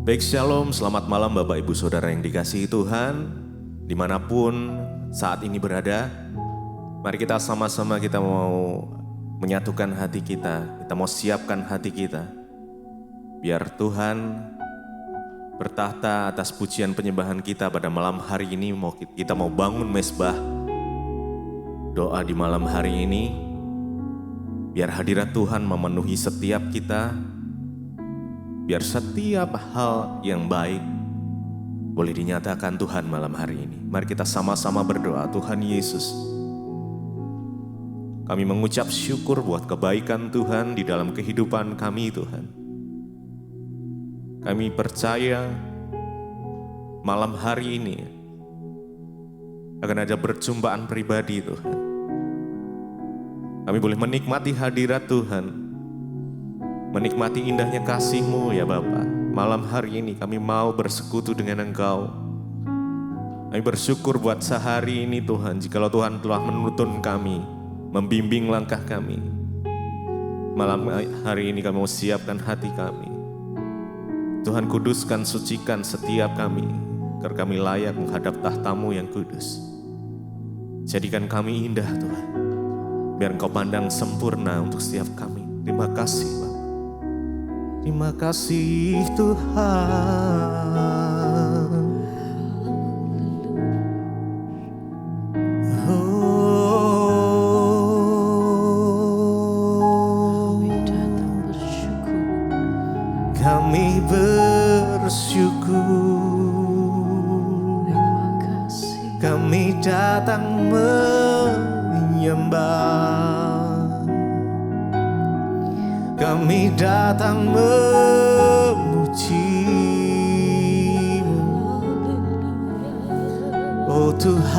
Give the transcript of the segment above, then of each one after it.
Baik, shalom, selamat malam Bapak Ibu Saudara yang dikasihi Tuhan. Dimanapun saat ini berada, mari kita sama-sama kita mau menyatukan hati kita mau siapkan hati kita. Biar Tuhan bertahta atas pujian penyembahan kita pada malam hari ini. Kita mau bangun mezbah doa di malam hari ini. Biar hadirat Tuhan memenuhi setiap kita. Biar setiap hal yang baik boleh dinyatakan Tuhan malam hari ini. Mari kita sama-sama berdoa. Tuhan Yesus, kami mengucap syukur buat kebaikan Tuhan di dalam kehidupan kami Tuhan. Kami percaya malam hari ini akan ada perjumpaan pribadi Tuhan. Kami boleh menikmati hadirat Tuhan. Menikmati indahnya kasih-Mu ya Bapa. Malam hari ini kami mau bersekutu dengan Engkau. Kami bersyukur buat sehari ini Tuhan. Jikalau Tuhan telah menuntun kami, membimbing langkah kami. Malam hari ini kami mau siapkan hati kami. Tuhan kuduskan, sucikan setiap kami, agar kami layak menghadap tahta-Mu yang kudus. Jadikan kami indah Tuhan. Biar Engkau pandang sempurna untuk setiap kami. Terima kasih Bapa. Terima kasih Tuhan. Kami bersyukur. Kami datang menyembah. Kami datang memuji-Mu, oh Tuhan.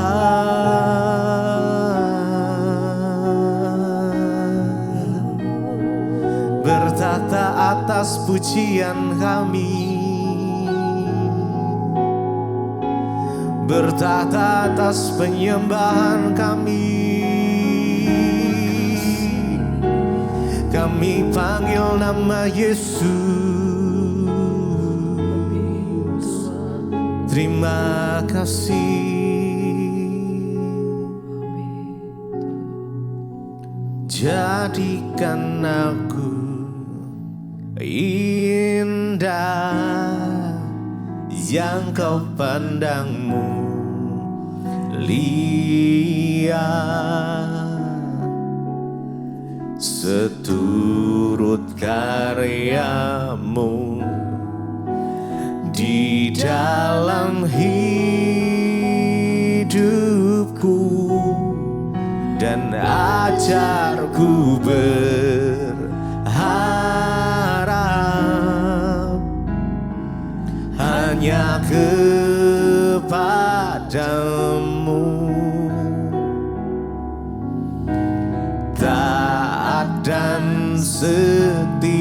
Bertata atas pujian kami, bertata atas penyembahan kami. Kami panggil nama Yesus. Terima kasih. Jadikan aku indah yang Kau pandangmu lihat. Seturut karya-Mu di dalam hidupku, dan ajarku berharap hanya kepada-Mu. Dan setia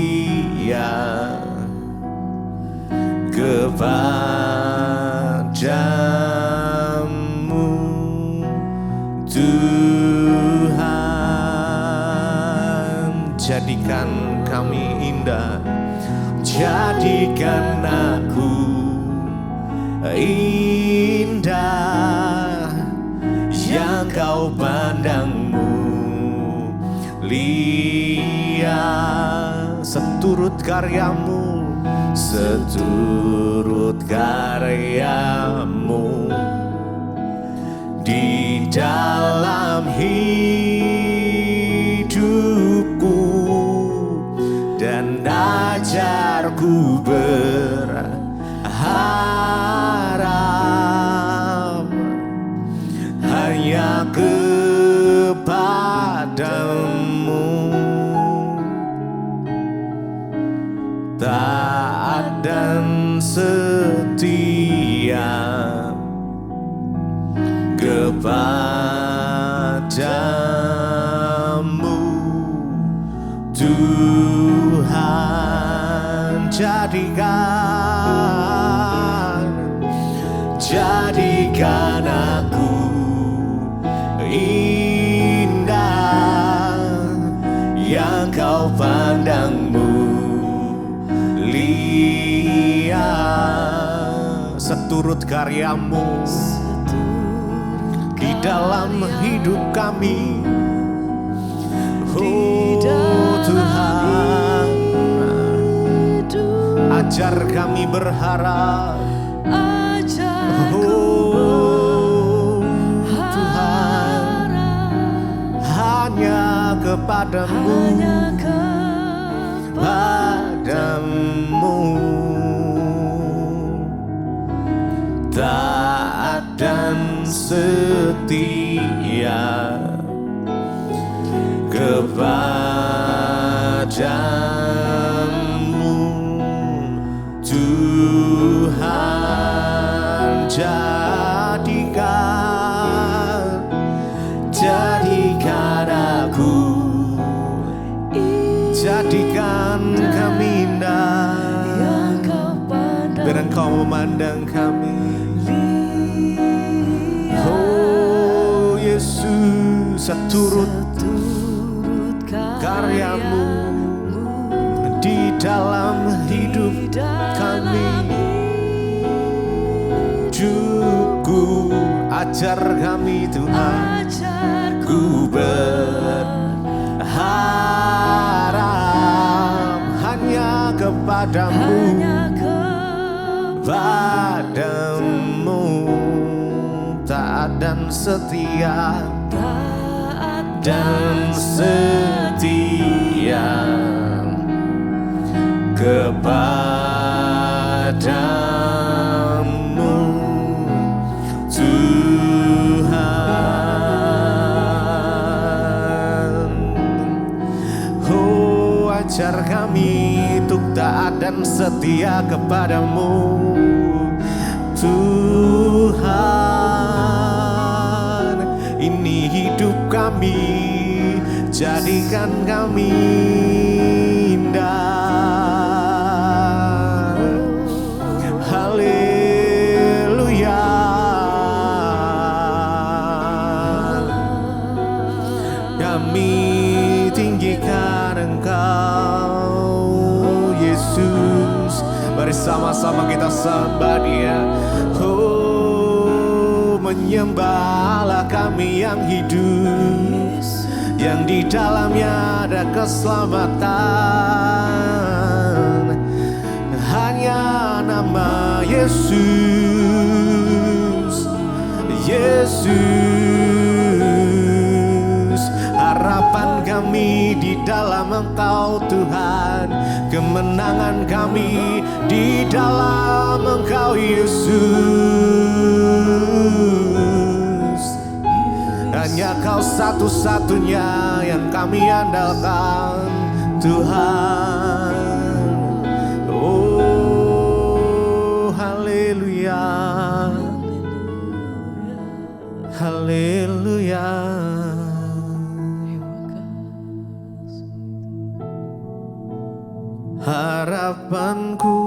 kepada-Mu Tuhan. Jadikan kami indah, jadikan aku indah yang Kau pandangmu lihat. Seturut karya-Mu, seturut karya-Mu di dalam hidupku, dan ajarku berharap hanya kepada-Mu. Taat dan setia kepada-Mu Tuhan. Jadikan aku indah yang Kau pandangmu lihat. karya-Mu di dalam hidup kami. Oh Tuhan, ajar kami berharap. Oh Tuhan, hanya kepadamu, padamu taat dan setia kepadamu Tuhan. Jadikan aku, jadikan kami indah, biar Engkau memandang kami. Oh Yesus, seturut karya-Mu di dalam hidup kami. Cukup ajar kami Tuhan, ku berharap hanya kepadamu, padamu taat dan setia, dan setia kepadamu Tuhan. Oh ajar kami untuk taat dan setia kepadamu Tuhan. Ini hidup kami, jadikan kami indah. Haleluya. Kami tinggikan Engkau Yesus. Mari sama-sama kita sembah Dia. Oh menyembahlah kami yang hidup, yang di dalamnya ada keselamatan. Hanya nama Yesus, Yesus. Harapan kami di dalam Engkau Tuhan, kemenangan kami di dalam Engkau Yesus. Hanya Kau satu-satunya yang kami andalkan Tuhan. Oh haleluya, haleluya. Harapanku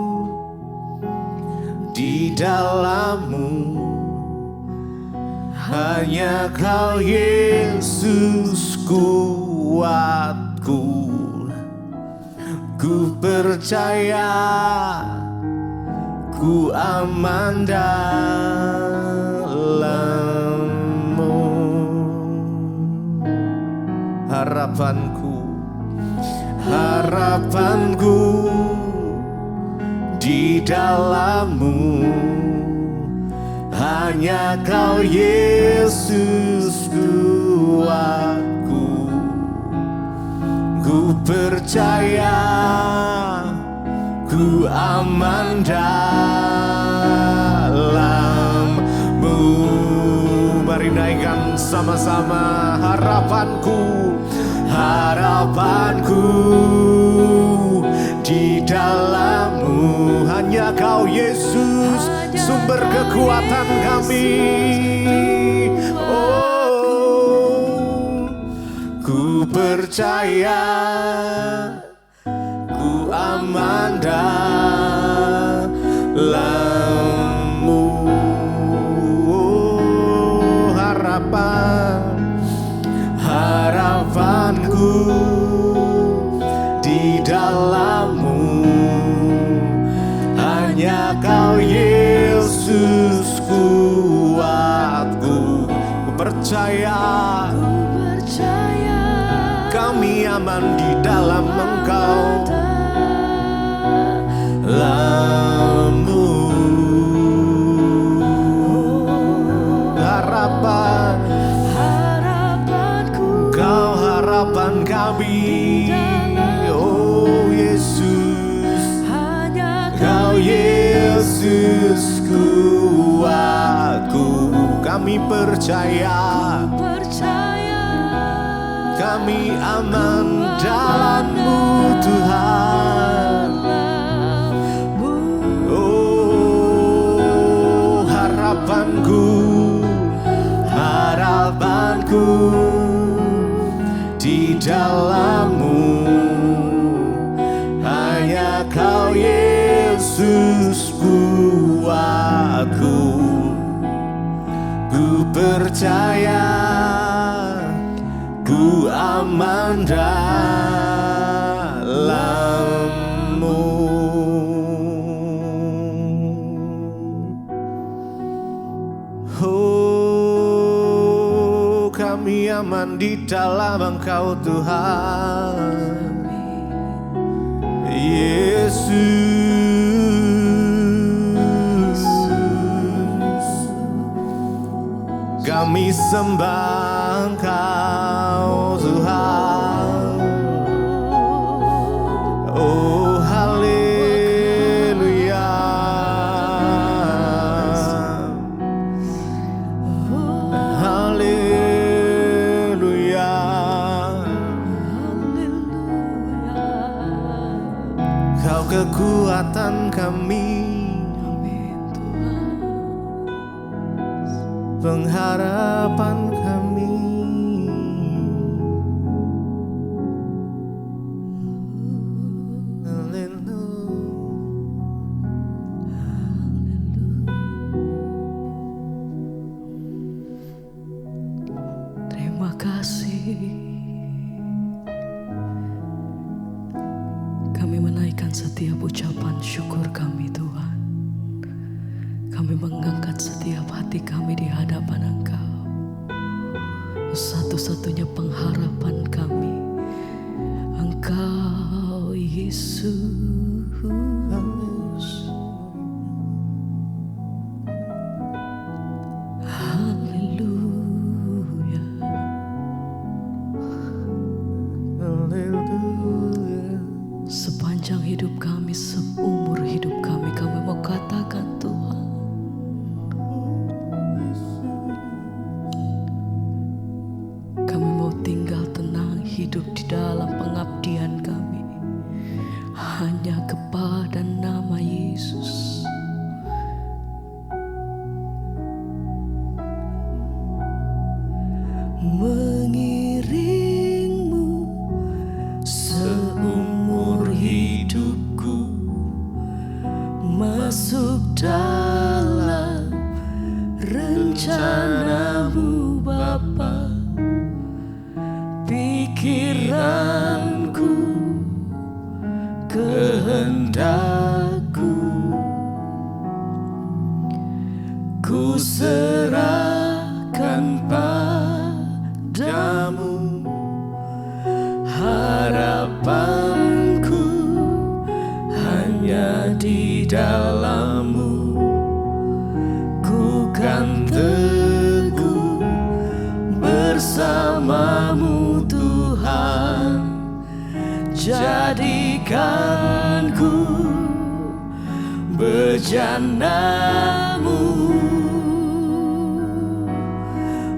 di dalam-Mu, hanya Kau Yesus kuatku. Ku percaya, ku aman dalam-Mu. Harapanku, harapanku di dalam-Mu, hanya Kau Yesus kuatku. Ku percaya, ku aman dalam-Mu. Mari naikkan sama-sama. Harapanku, harapanku di dalam-Mu, hanya Kau Yesus, sumber kekuatan kami. Oh, ku percaya, ku aman dalam-Mu. Oh, harapanku di dalam-Mu, hanya Kau Yesus harapan, Kau harapan kami. Oh Yesus, Kau Yesus kuatku. Kami percaya, kami aman dalam-Mu Tuhan. Oh harapanku, harapanku di dalam-Mu. Hanya Kau Yesus kuatku. Ku percaya, ku aman dalam-Mu. Oh, kami aman di dalam Engkau Tuhan Yesus. Kami sembah Engkau Tuhan. Oh haleluya, haleluya. Kau kekuatan kami, pengharapan kami. Terima kasih. Kami menaikkan setiap ucapan syukur kami Tuhan. Kami mengangkat setiap hati kami di hadapan Engkau. Satu-satunya pengharapan kami, Engkau Yesus. Haleluya. Sepanjang hidup kami, seumur hidup kami, kami mau katakan Tuhan, tinggal tenang hidup di dalam pengabdian kami hanya kepada nama Yesus. Mengiringmu seumur hidupku, masuk dalam rencana-Mu Bapa. Pikiranku, kehendakku, ku serahkan padamu. Harapanku hanya di dalam-Mu. Ku kan teguh bersama-Mu Tuhan. Jadikanku bejana-Mu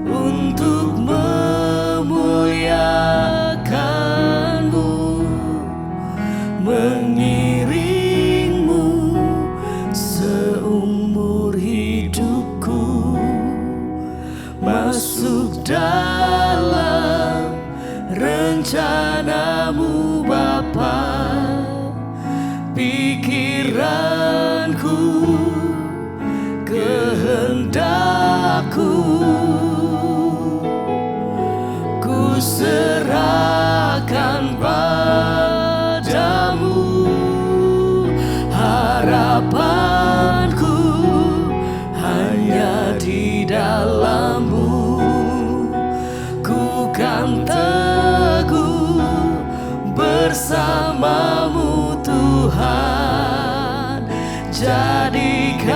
untuk memuliakan-Mu, mengiring-Mu seumur hidupku, masuk dalam rencana-Mu Bapa. Pikiranku, kehendakku, ku serahkan padamu. Harapanku hanya di dalam-Mu. Ku kan teguh bersama-Mu Tuhan. Jadikanku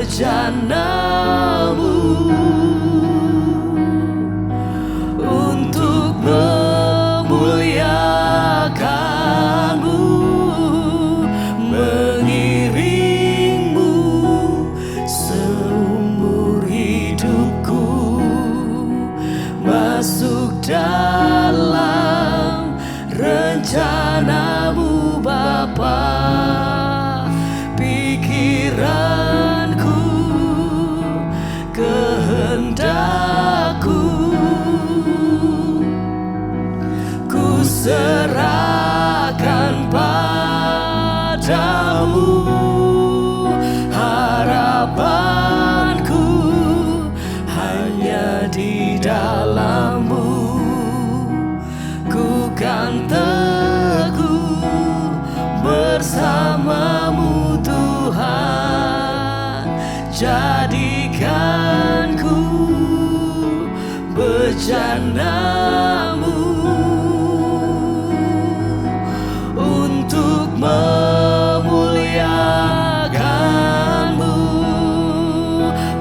bejanamu, untuk memuliakanmu, mengiringmu seumur hidupku, masuk dalam rencanamu Bapa. Pikiranku, kehendakku, ku serahkan padamu. Harapanku hanya di dalam-Mu, ku kan teguh bersama-Mu Tuhan. Jadikanku bejana-Mu untuk memuliakan-Mu,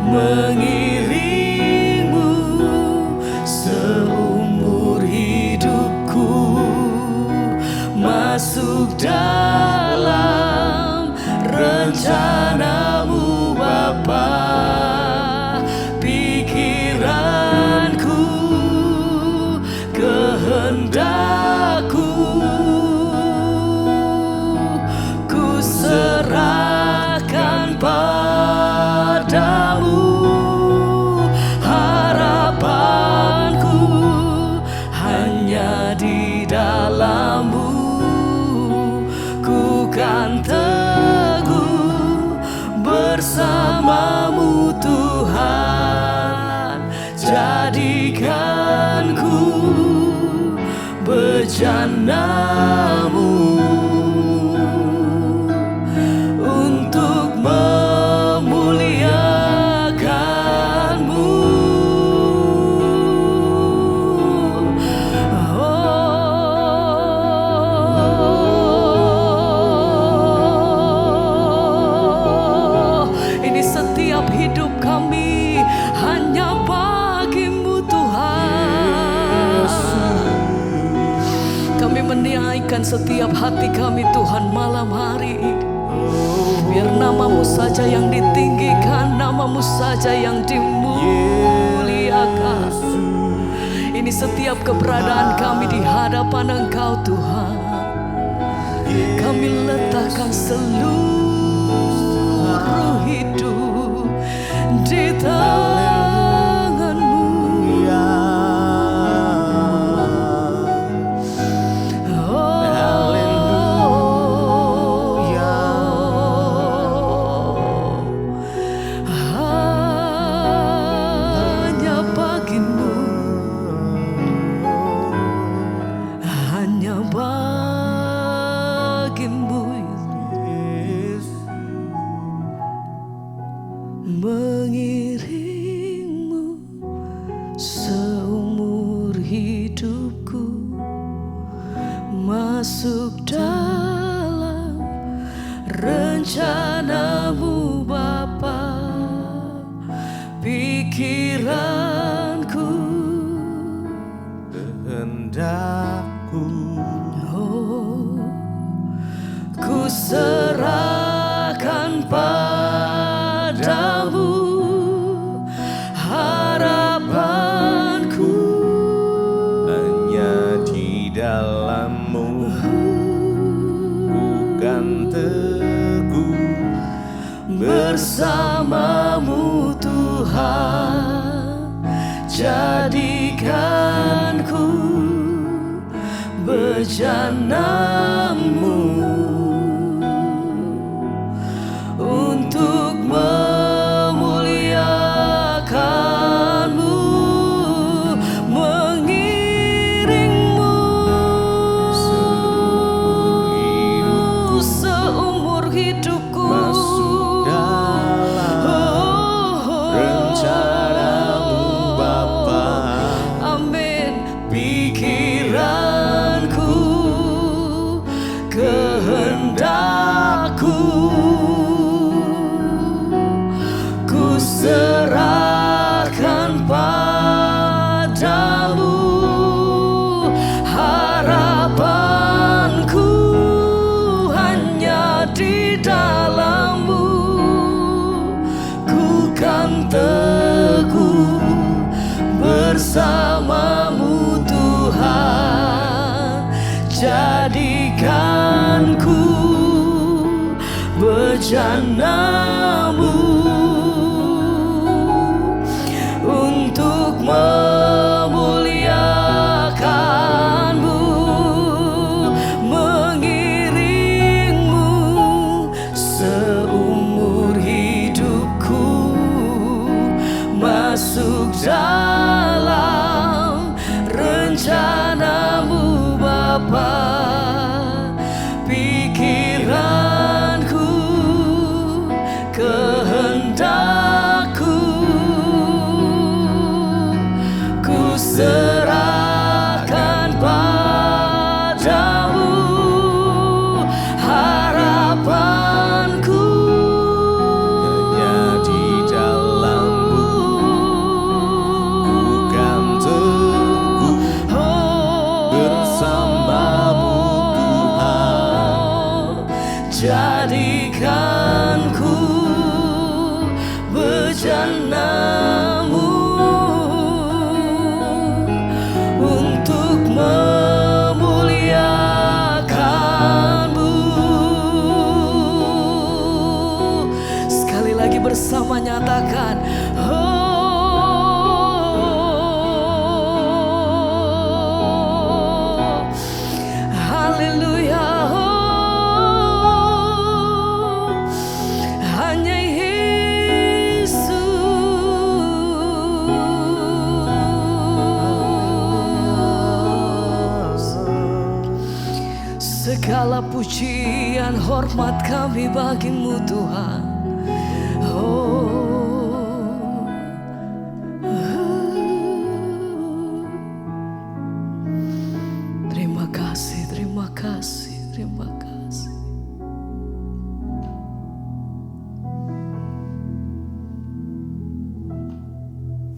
mengiringmu seumur hidupku, masuk dalam rencana-Mu Bapa. Pikiranku, kehendakku, ku serahkan padamu. Harapanku hanya di dalam-Mu, ku kan teguh bersama-Mu Tuhan. Jadikanku bejana-Mu untuk memuliakan-Mu. Ini setiap hidup kami hanya bagi-Mu Tuhan. Kami menaikkan setiap hati kami Tuhan malam hari ini. Biar nama-Mu saja yang ditinggikan, nama-Mu saja yang dimuliakan. Ini setiap keberadaan kami di hadapan Engkau Tuhan. Kami letakkan seluruh hidup di tangan-Mu. Hanya bagi-Mu, hanya bagi-Mu, mengiringmu seumur hidupku, masuk dalam rencana-Mu Bapa. Pikiranku, kehendakku, oh, ku serahkan padamu. Harapanku hanya di dalam-Mu, bukan teguh bersama-Mu Tuhan. Jadikanku bejana-Mu untuk memuliakan-Mu, mengiringmu seumur hidupku, masuk dalam rencana-Mu Bapa. Amin. Pikiranku, teguh bersamamu Tuhan. Jadikan ku bejanamu untuk memuliakanmu, mengiringmu seumur hidupku, masuk dalam rencanamu Bapa. Pikiranku, kehendakku, ku serahkan padamu. Harapanku hanya di dalam-Mu, ku kan teguh bersama-Mu Tuhan. Jadikan ku bejanamu untuk memuliakanmu. Sekali lagi bersama nyatakan, oh, haleluya, oh, hanya Yesus. Segala pujian hormat kami bagimu Tuhan. Oh, terima kasih, terima kasih, terima kasih.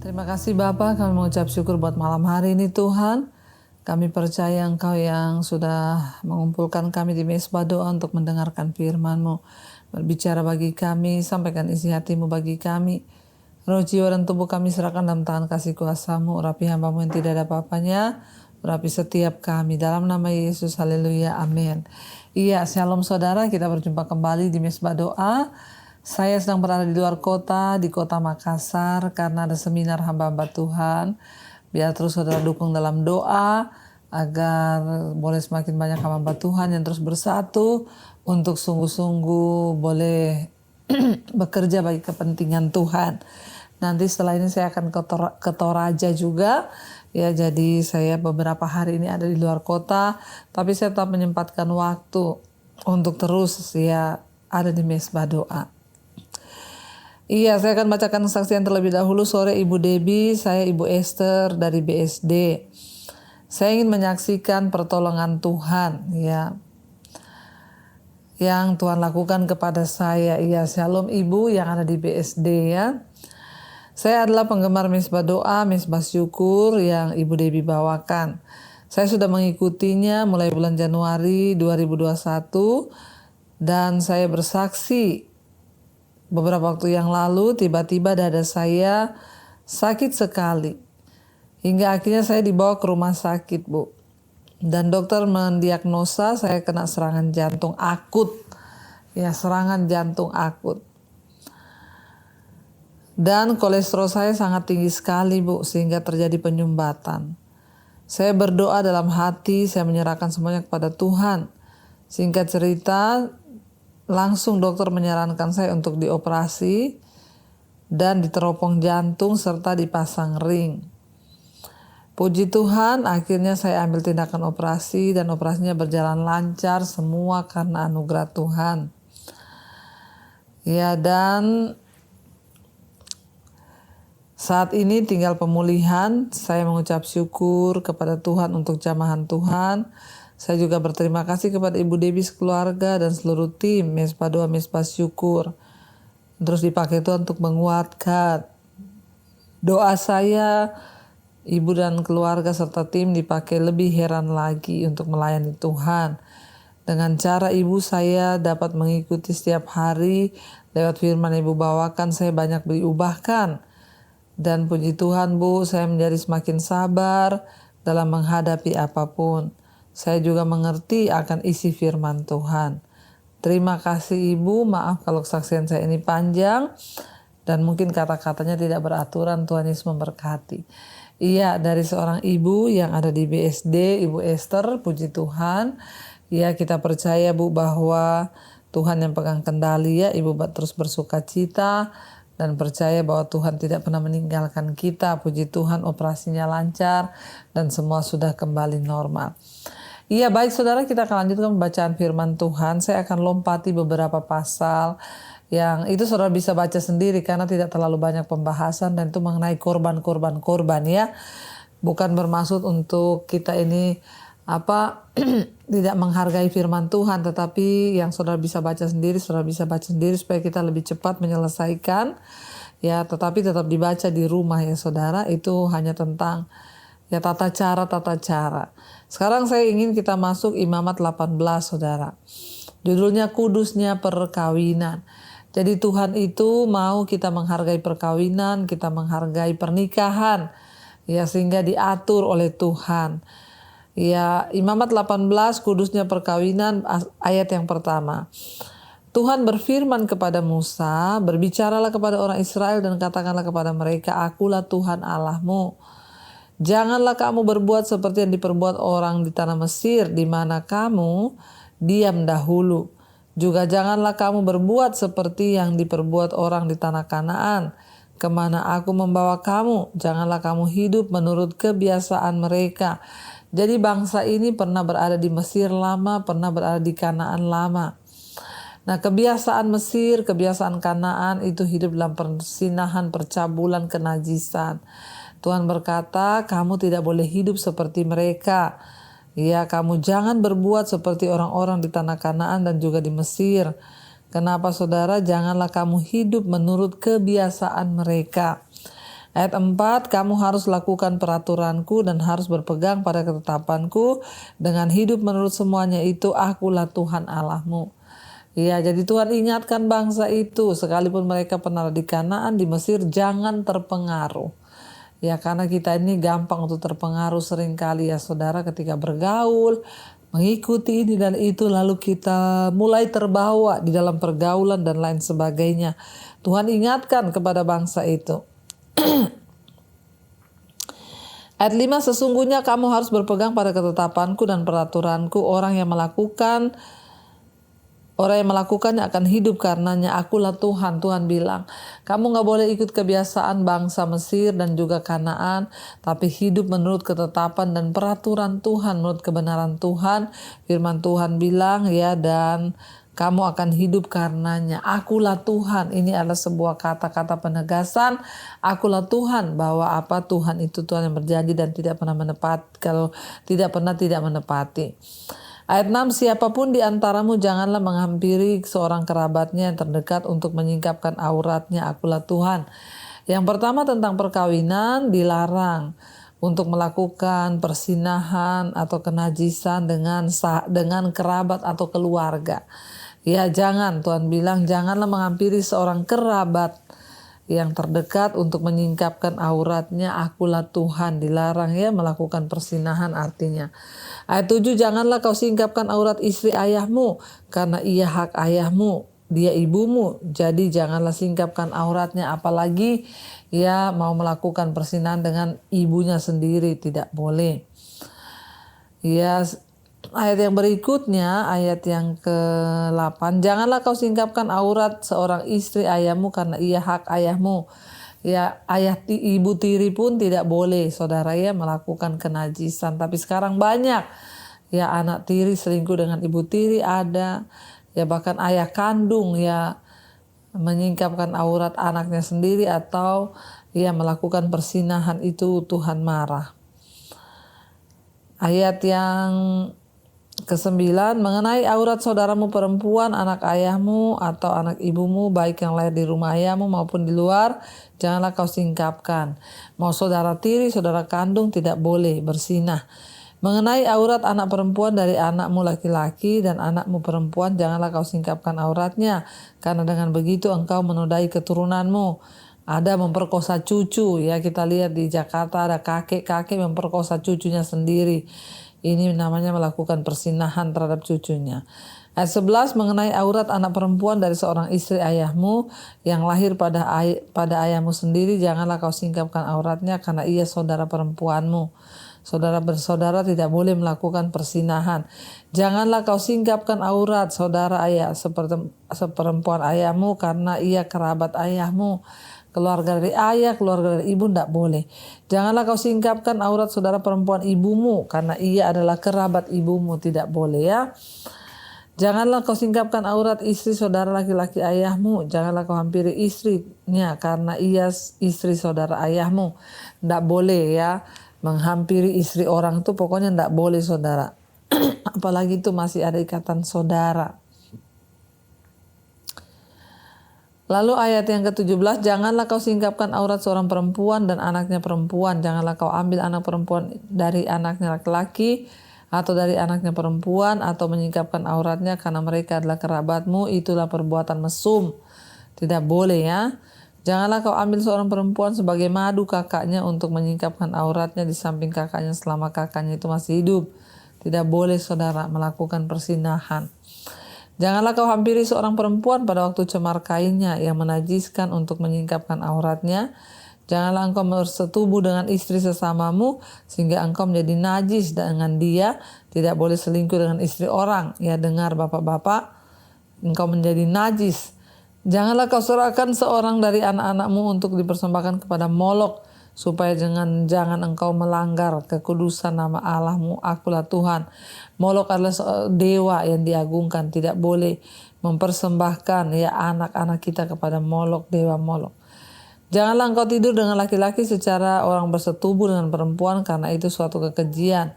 Terima kasih Bapa, kami mengucap syukur buat malam hari ini Tuhan. Kami percaya Engkau yang sudah mengumpulkan kami di mesbah doa untuk mendengarkan firman-Mu. Berbicara bagi kami, sampaikan isi hati-Mu bagi kami. Roh, jiwa, dan tubuh kami serahkan dalam tangan kasih kuasa-Mu. Urapi hamba-Mu yang tidak ada apa-apanya. Urapi setiap kami. Dalam nama Yesus, haleluya, amin. Iya, shalom saudara, kita berjumpa kembali di mesbah doa. Saya sedang berada di luar kota, di kota Makassar, karena ada seminar hamba-hamba Tuhan. Biar terus saudara dukung dalam doa, agar boleh semakin banyak hamba Tuhan yang terus bersatu, untuk sungguh-sungguh boleh bekerja bagi kepentingan Tuhan. Nanti setelah ini saya akan ke Toraja juga. Ya, jadi saya beberapa hari ini ada di luar kota, tapi saya tetap menyempatkan waktu untuk terus ya ada di mesbah doa. Iya, saya akan bacakan kesaksian terlebih dahulu. Sore Ibu Debbie, saya Ibu Esther dari BSD. Saya ingin menyaksikan pertolongan Tuhan ya, yang Tuhan lakukan kepada saya. Iya, shalom Ibu yang ada di BSD ya. Saya adalah penggemar mesbah doa, mesbah syukur yang Ibu Debbie bawakan. Saya sudah mengikutinya mulai bulan Januari 2021 dan saya bersaksi beberapa waktu yang lalu tiba-tiba dada saya sakit sekali. Hingga akhirnya saya dibawa ke rumah sakit, Bu. Dan dokter mendiagnosa saya kena serangan jantung akut. Ya, serangan jantung akut. Dan kolesterol saya sangat tinggi sekali, Bu, sehingga terjadi penyumbatan. Saya berdoa dalam hati, saya menyerahkan semuanya kepada Tuhan. Singkat cerita, langsung dokter menyarankan saya untuk dioperasi dan diteropong jantung serta dipasang ring. Puji Tuhan, akhirnya saya ambil tindakan operasi dan operasinya berjalan lancar, semua karena anugerah Tuhan. Ya, dan saat ini tinggal pemulihan. Saya mengucap syukur kepada Tuhan untuk jamahan Tuhan. Saya juga berterima kasih kepada Ibu Debbie sekeluarga dan seluruh tim mesbah doa, mesbah syukur. Terus dipakai Tuhan untuk menguatkan doa saya. Ibu dan keluarga serta tim dipakai lebih heran lagi untuk melayani Tuhan. Dengan cara Ibu saya dapat mengikuti setiap hari lewat firman Ibu bawakan, saya banyak diubahkan. Dan puji Tuhan Bu, saya menjadi semakin sabar dalam menghadapi apapun. Saya juga mengerti akan isi firman Tuhan. Terima kasih Ibu, maaf kalau kesaksian saya ini panjang dan mungkin kata-katanya tidak beraturan. Tuhan Yesus memberkati. Iya, dari seorang ibu yang ada di BSD, Ibu Esther, puji Tuhan. Ya, kita percaya Bu bahwa Tuhan yang pegang kendali ya. Ibu terus bersuka cita dan percaya bahwa Tuhan tidak pernah meninggalkan kita. Puji Tuhan, operasinya lancar dan semua sudah kembali normal. Iya, baik saudara, kita akan lanjutkan pembacaan firman Tuhan. Saya akan lompati beberapa pasal yang itu saudara bisa baca sendiri karena tidak terlalu banyak pembahasan dan itu mengenai korban ya. Bukan bermaksud untuk kita ini tidak menghargai firman Tuhan, tetapi yang saudara bisa baca sendiri supaya kita lebih cepat menyelesaikan ya, tetapi tetap dibaca di rumah ya saudara. Itu hanya tentang ya tata cara. Sekarang saya ingin kita masuk Imamat 18 saudara. Judulnya kudusnya perkawinan. Jadi Tuhan itu mau kita menghargai perkawinan, kita menghargai pernikahan ya, sehingga diatur oleh Tuhan. Ya, Imamat 18 kudusnya perkawinan, ayat yang pertama. Tuhan berfirman kepada Musa, berbicaralah kepada orang Israel dan katakanlah kepada mereka, akulah Tuhan Allahmu. Janganlah kamu berbuat seperti yang diperbuat orang di tanah Mesir, di mana kamu diam dahulu. Juga janganlah kamu berbuat seperti yang diperbuat orang di tanah Kanaan, kemana aku membawa kamu. Janganlah kamu hidup menurut kebiasaan mereka. Jadi bangsa ini pernah berada di Mesir lama, pernah berada di Kanaan lama. Nah, kebiasaan Mesir, kebiasaan Kanaan itu hidup dalam persinahan, percabulan, kenajisan. Tuhan berkata, kamu tidak boleh hidup seperti mereka. Ya, kamu jangan berbuat seperti orang-orang di tanah Kanaan dan juga di Mesir. Kenapa saudara? Janganlah kamu hidup menurut kebiasaan mereka. Ayat 4, kamu harus lakukan peraturanku dan harus berpegang pada ketetapanku dengan hidup menurut semuanya itu, akulah Tuhan Allahmu. Ya, jadi Tuhan ingatkan bangsa itu, sekalipun mereka pernah di Kanaan, di Mesir, jangan terpengaruh. Ya, karena kita ini gampang untuk terpengaruh seringkali ya saudara, ketika bergaul, mengikuti ini dan itu, lalu kita mulai terbawa di dalam pergaulan dan lain sebagainya. Tuhan ingatkan kepada bangsa itu. Ayat 5, sesungguhnya kamu harus berpegang pada ketetapanku dan peraturanku. Orang yang melakukannya akan hidup karenanya. Akulah Tuhan. Tuhan bilang, kamu gak boleh ikut kebiasaan bangsa Mesir dan juga Kanaan, tapi hidup menurut ketetapan dan peraturan Tuhan, menurut kebenaran Tuhan. Firman Tuhan bilang ya, dan kamu akan hidup karenanya. Akulah Tuhan. Ini adalah sebuah kata-kata penegasan. Akulah Tuhan, bahwa Tuhan itu Tuhan yang berjanji dan tidak pernah menepati. Kalau tidak menepati. Ayat 6, siapapun di antaramu janganlah menghampiri seorang kerabatnya yang terdekat untuk menyingkapkan auratnya. Akulah Tuhan. Yang pertama tentang perkawinan, dilarang untuk melakukan persinahan atau kenajisan dengan kerabat atau keluarga. Ya, jangan. Tuhan bilang janganlah menghampiri seorang kerabat yang terdekat untuk menyingkapkan auratnya. Akulah Tuhan. Dilarang ya melakukan persinahan artinya. Ayat 7, janganlah kau singkapkan aurat istri ayahmu, karena ia hak ayahmu, dia ibumu. Jadi janganlah singkapkan auratnya, apalagi ya mau melakukan persinahan dengan ibunya sendiri, tidak boleh. Ya, ayat yang berikutnya, ayat yang ke-8, janganlah kau singkapkan aurat seorang istri ayahmu, karena ia hak ayahmu. Ya, ibu tiri pun tidak boleh saudara ya melakukan kenajisan. Tapi sekarang banyak ya anak tiri selingkuh dengan ibu tiri ada. Ya, bahkan ayah kandung ya menyingkapkan aurat anaknya sendiri atau ya melakukan persinahan, itu Tuhan marah. Ayat yang ke-9, mengenai aurat saudaramu perempuan, anak ayahmu atau anak ibumu, baik yang lahir di rumah ayahmu maupun di luar, janganlah kau singkapkan. Mau saudara tiri, saudara kandung tidak boleh bersinah. Mengenai aurat anak perempuan dari anakmu laki-laki dan anakmu perempuan, janganlah kau singkapkan auratnya, karena dengan begitu engkau menodai keturunanmu. Ada memperkosa cucu, ya kita lihat di Jakarta ada kakek-kakek memperkosa cucunya sendiri. Ini namanya melakukan persinahan terhadap cucunya. Ayat 11, mengenai aurat anak perempuan dari seorang istri ayahmu yang lahir pada ayahmu sendiri, janganlah kau singkapkan auratnya, karena ia saudara perempuanmu. Saudara bersaudara tidak boleh melakukan persinahan. Janganlah kau singkapkan aurat saudara ayah seperempuan ayahmu, karena ia kerabat ayahmu. Keluarga dari ayah, keluarga dari ibu tidak boleh. Janganlah kau singkapkan aurat saudara perempuan ibumu, karena ia adalah kerabat ibumu, tidak boleh ya. Janganlah kau singkapkan aurat istri saudara laki-laki ayahmu. Janganlah kau hampiri istrinya, karena ia istri saudara ayahmu. Tidak boleh ya. Menghampiri istri orang itu pokoknya tidak boleh saudara. Apalagi itu masih ada ikatan saudara. Lalu ayat yang ke-17, janganlah kau singkapkan aurat seorang perempuan dan anaknya perempuan. Janganlah kau ambil anak perempuan dari anaknya laki-laki atau dari anaknya perempuan atau menyingkapkan auratnya, karena mereka adalah kerabatmu. Itulah perbuatan mesum. Tidak boleh ya. Janganlah kau ambil seorang perempuan sebagai madu kakaknya untuk menyingkapkan auratnya di samping kakaknya selama kakaknya itu masih hidup. Tidak boleh saudara melakukan persinahan. Janganlah kau hampiri seorang perempuan pada waktu cemar kainnya yang menajiskan untuk menyingkapkan auratnya. Janganlah engkau bersetubuh dengan istri sesamamu sehingga engkau menjadi najis dengan dia. Tidak boleh selingkuh dengan istri orang. Ya dengar bapak-bapak, engkau menjadi najis. Janganlah kau serahkan seorang dari anak-anakmu untuk dipersembahkan kepada Molok, supaya jangan engkau melanggar kekudusan nama Allahmu. Akulah Tuhan. Molok adalah dewa yang diagungkan. Tidak boleh mempersembahkan ya anak-anak kita kepada Molok, dewa Molok. Janganlah engkau tidur dengan laki-laki secara orang bersetubuh dengan perempuan, karena itu suatu kekejian.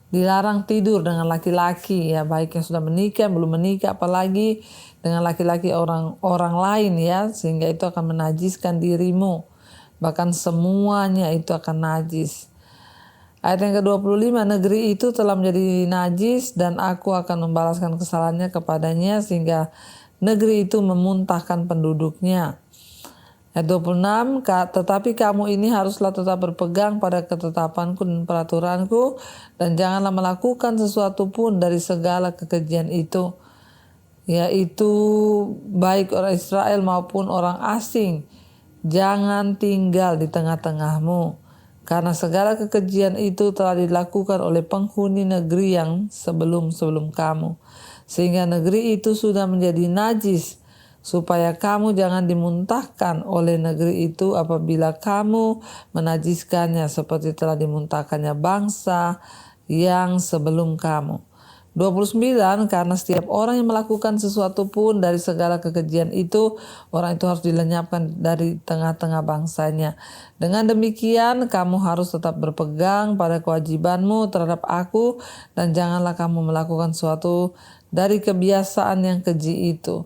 Dilarang tidur dengan laki-laki ya, baik yang sudah menikah, belum menikah, apalagi dengan laki-laki orang lain ya, sehingga itu akan menajiskan dirimu. Bahkan semuanya itu akan najis. Ayat yang ke-25, negeri itu telah menjadi najis dan aku akan membalaskan kesalahannya kepadanya sehingga negeri itu memuntahkan penduduknya. Ayat 26, tetapi kamu ini haruslah tetap berpegang pada ketetapanku dan peraturanku, dan janganlah melakukan sesuatu pun dari segala kekejian itu, yaitu baik orang Israel maupun orang asing. Jangan tinggal di tengah-tengahmu, karena segala kekejian itu telah dilakukan oleh penghuni negeri yang sebelum-sebelum kamu, sehingga negeri itu sudah menjadi najis, supaya kamu jangan dimuntahkan oleh negeri itu apabila kamu menajiskannya seperti telah dimuntahkannya bangsa yang sebelum kamu. 29, karena setiap orang yang melakukan sesuatu pun dari segala kekejian itu, orang itu harus dilenyapkan dari tengah-tengah bangsanya. Dengan demikian, kamu harus tetap berpegang pada kewajibanmu terhadap aku, dan janganlah kamu melakukan sesuatu dari kebiasaan yang keji itu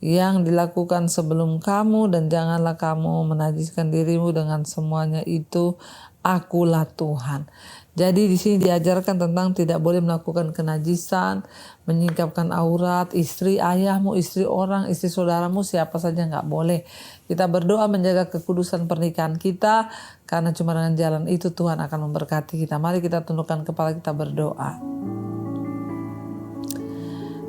yang dilakukan sebelum kamu, dan janganlah kamu menajiskan dirimu dengan semuanya itu. Akulah Tuhan. Jadi di sini diajarkan tentang tidak boleh melakukan kenajisan, menyingkapkan aurat, istri ayahmu, istri orang, istri saudaramu, siapa saja nggak boleh. Kita berdoa menjaga kekudusan pernikahan kita, karena cuma dengan jalan itu Tuhan akan memberkati kita. Mari kita tundukkan kepala, kita berdoa.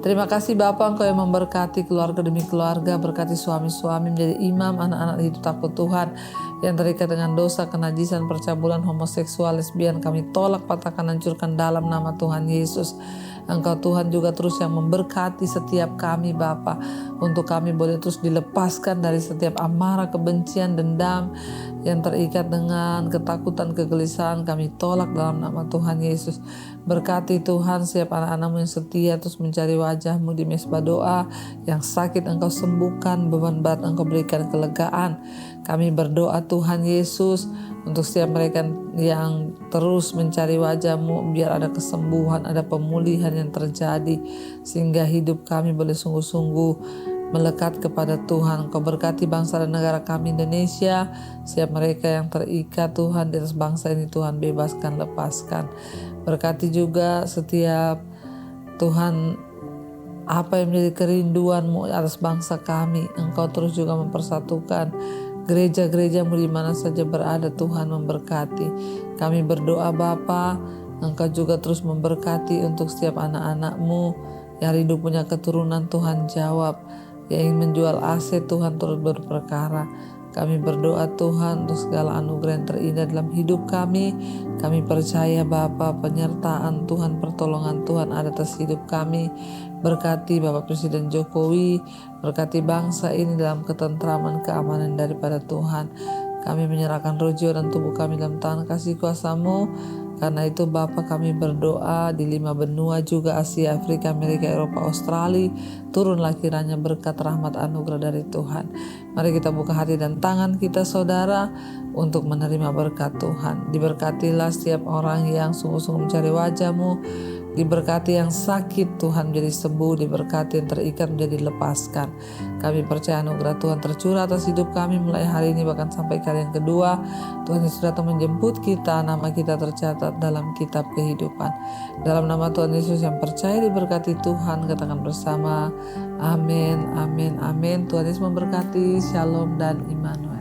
Terima kasih Bapa, Engkau yang memberkati keluarga demi keluarga, berkati suami-suami menjadi imam, anak-anak hidup takut Tuhan yang terikat dengan dosa, kenajisan, percabulan, homoseksual, lesbian. Kami tolak, patahkan, hancurkan dalam nama Tuhan Yesus. Engkau Tuhan juga terus yang memberkati setiap kami Bapa, untuk kami boleh terus dilepaskan dari setiap amarah, kebencian, dendam yang terikat dengan ketakutan, kegelisahan. Kami tolak dalam nama Tuhan Yesus. Berkati Tuhan setiap anak-anak-Mu yang setia terus mencari wajah-Mu di mesbah doa. Yang sakit Engkau sembuhkan, beban berat Engkau berikan kelegaan. Kami berdoa Tuhan Yesus untuk setiap mereka yang terus mencari wajah-Mu, biar ada kesembuhan, ada pemulihan yang terjadi, sehingga hidup kami boleh sungguh-sungguh melekat kepada Tuhan. Engkau berkati bangsa dan negara kami Indonesia, siap mereka yang terikat Tuhan di atas bangsa ini Tuhan, bebaskan, lepaskan. Berkati juga setiap Tuhan apa yang menjadi kerinduan-Mu atas bangsa kami. Engkau terus juga mempersatukan gereja-gereja-Mu di mana saja berada Tuhan, memberkati. Kami berdoa Bapa, Engkau juga terus memberkati untuk setiap anak-anak-Mu yang rindu punya keturunan Tuhan jawab. Yang ingin menjual aset Tuhan turut berperkara. Kami berdoa Tuhan untuk segala anugerah yang terindah dalam hidup kami. Kami percaya Bapa penyertaan Tuhan, pertolongan Tuhan ada atas hidup kami. Berkati Bapak Presiden Jokowi, berkati bangsa ini dalam ketentraman, keamanan daripada Tuhan. Kami menyerahkan roh, jiwa, dan tubuh kami dalam tangan kasih kuasa-Mu. Karena itu Bapa kami berdoa di 5 benua juga, Asia, Afrika, Amerika, Eropa, Australia. Turunlah kiranya berkat, rahmat, anugerah dari Tuhan. Mari kita buka hati dan tangan kita saudara untuk menerima berkat Tuhan. Diberkatilah setiap orang yang sungguh-sungguh mencari wajah-Mu. Diberkati yang sakit Tuhan menjadi sembuh, diberkati yang terikat menjadi lepaskan. Kami percaya anugerah Tuhan tercurah atas hidup kami mulai hari ini bahkan sampai kali yang kedua. Tuhan Yesus datang menjemput kita, nama kita tercatat dalam kitab kehidupan. Dalam nama Tuhan Yesus yang percaya diberkati Tuhan, katakan bersama, amin, amin, amin. Tuhan Yesus memberkati, shalom dan Immanuel.